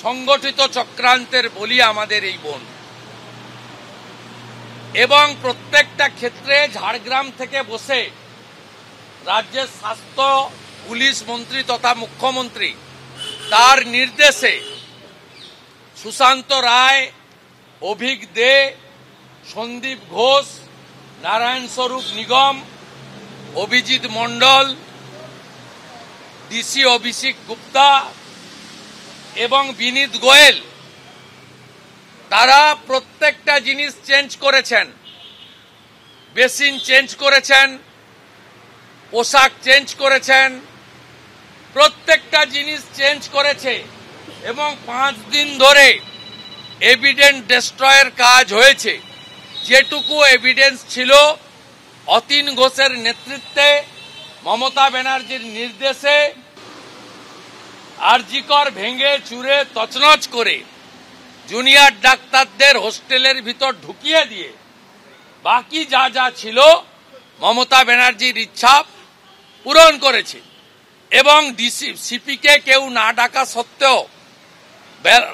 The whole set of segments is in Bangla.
সংগঠিত চক্রান্তের বলি আমাদের এই বোন। এবং প্রত্যেকটা ক্ষেত্রে ঝাড়গ্রাম থেকে বসে রাজ্যের স্বাস্থ্য পুলিশ মন্ত্রী তথা মুখ্যমন্ত্রী তার নির্দেশে সুশান্ত রায়, অভিক দে, সন্দীপ ঘোষ, নারায়ণ স্বরূপ নিগম, অভিজিৎ মণ্ডল, ডিসি অভিষেক গুপ্তা এবং বিনীত গোয়েল তারা প্রত্যেকটা জিনিস চেঞ্জ করেছেন। বেসিন চেঞ্জ করেছেন, পোশাক চেঞ্জ করেছেন, প্রত্যেকটা জিনিস চেঞ্জ করেছে এবং 5 দিন ধরে এভিডেন্স ডেস্ট্রয়ের কাজ হয়েছে। যেটুকু এভিডেন্স ছিল অতীন ঘোষের নেতৃত্বে মমতা ব্যানার্জির নির্দেশে আরজি কর ভেঙে চুরে তছনছ করে জুনিয়র ডাক্তারদের হোস্টেলের ভিতর ঢুকিয়ে দিয়ে বাকি যা যা ছিল মমতা ব্যানার্জির ইচ্ছা পূরণ করেছে। এবং সিপিকে কেউ না ডাকা সত্ত্বেও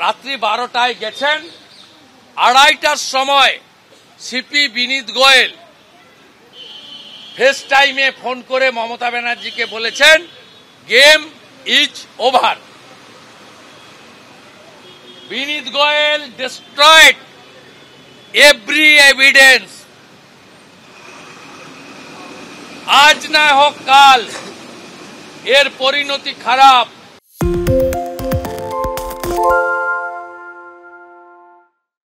রাত্রি 12টায় গেছেন। 2:30টার সময় সিপি বিনীত গোয়েল ফেস টাইমে ফোন করে মমতা ব্যানার্জিকে বলেছেন game is over. Vineet Goyal destroyed every evidence। আজ না হোক কাল এর পরিণতি খারাপ।